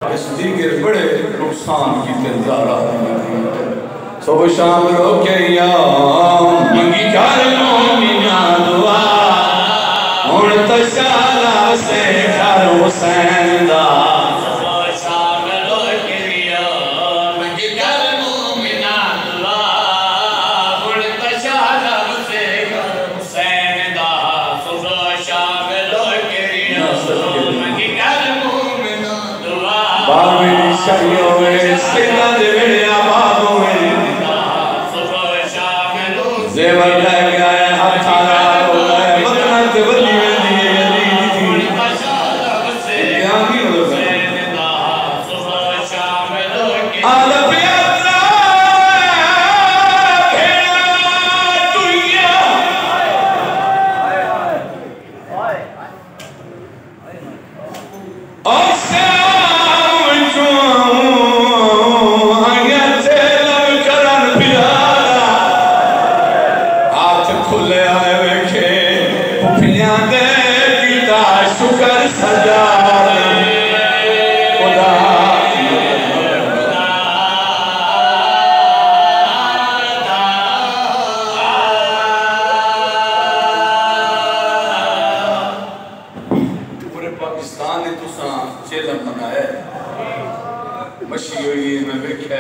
के बड़े नुकसान की तंजारा सुबह शाम रोके मंगी कर मोमिना दुआ हुण तशाला से घर हुसैन दा सुबह शाम रोके मंगी कर मोमिना दुआ हुण तशाला से घर हुसैन दा सुबह शाम रोके मंगी कर मोमिना दुआ बाबे शायो सिला दे मेरा बाबू जेवर ले गया है हथारा हो गया मतना ते वली वेंदी है अली दी क्या की हो गया सुबह शाम लोके आला प्यारा भेड़ा दुनिया और शाम जो आया तेलम करन पियारा खुले आए वेखे पुफियां दे कीता शुक्र सजा खुदा पूरे पाकिस्तान ने तुसा चेलम मनाया मशी हुई मैं वेख्या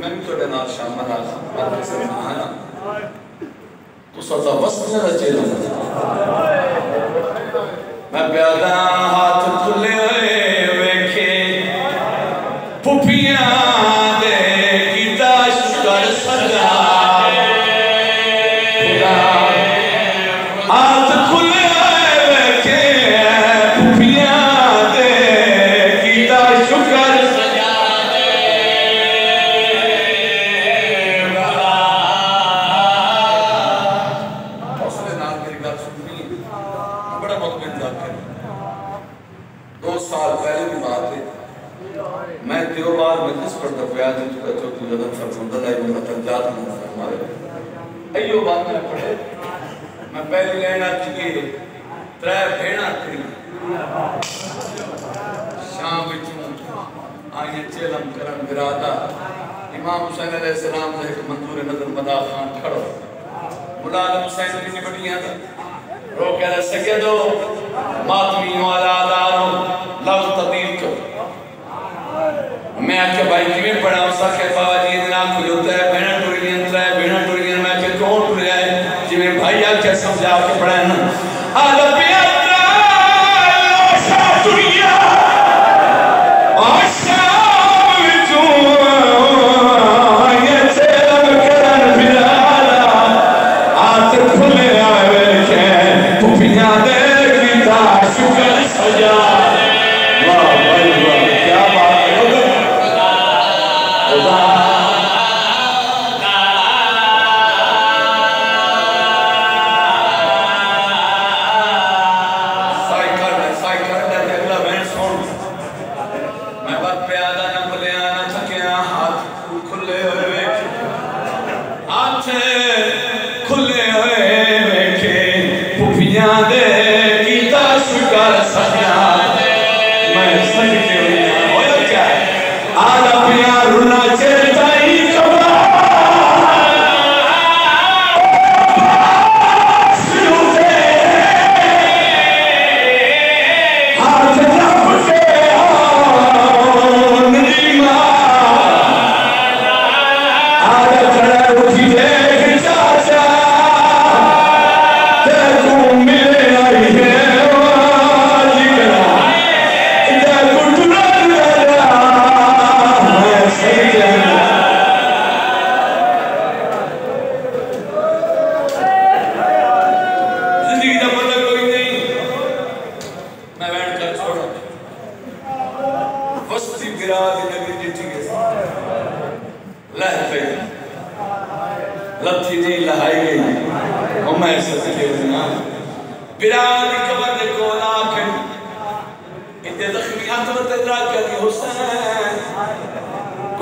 मैं भी थोड़े नाल शामिल हां तो सदा वस्त न चेला मैं प्यादा हाथ खुले वेखे पुफियां दे कीता शुक्र सजा हाथ खुले वेखे पुफियां दे कीता शुक्र मैं पहले लेना चाहिए त्रै भेड़ा थी शाम आइए चेलम करम बिरादा इमाम हुसैन अलैहिस्सलाम से एक मंजूर नजर मदा खान खड़ो मुलाद हुसैन की निबड़ियां रो कह सके दो मातमी वाला दारो लव तदील को मैं आके भाई किवें पढ़ा सके बाबा जी ना खुलता है भेड़ा टुरियन त्रै भेड़ा टुरियन मैं के कौन टुर जाए जिवें भाई आके समझा के पढ़ाना आला प्यारा लोशा दुनिया आशा जो ये चेलम करन बिरादा हाथ खुले आवे के पुफियां दे कीता शुक्र सजा वाह भाई वाह क्या बात है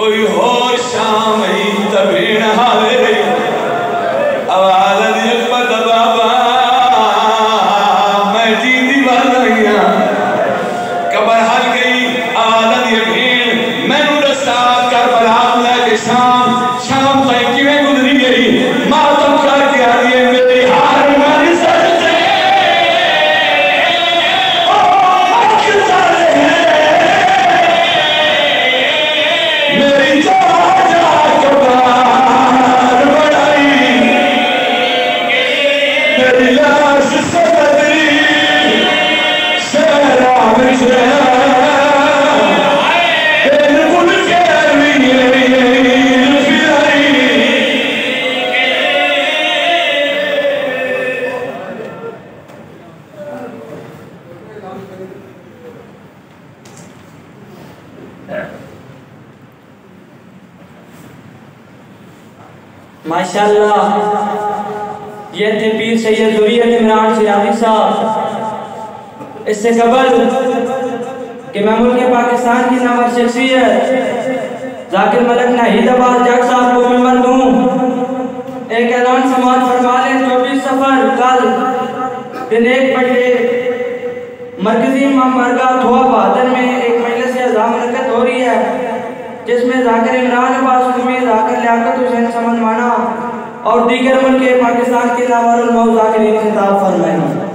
कोई होर शाम ही तबीन हाले आवाज़ दी अकबर बाबा मैं जी दी बात नहीं कबर हल गई आवाज़ दी माशाअल्लाह, ये थे पीर सैयद ज़ुरियत इमरान सिराजी साहब। इससे कबल कि मैं मुल्क पाकिस्तान की नामवर शख्सियत जाकिर मलिक नाहिदाबाद जग साहब को मेंबर दूँ, एक ऐलान समाज फरमा लें। 24 सफर कल दिन 1 बजे मरकजी इमाम बारगाह थोआ बहादुर में एक मजलिस अज़ा मुनक़्क़िद हो रही है, जिसमें जाकिर इमरान अब्बास कुमी, जाकिर लियाकत हुसैन समन माना और दीगर मुल्क पाकिस्तान के नामवर उलमा ज़ाकिरीन खिताब फरमाएंगे।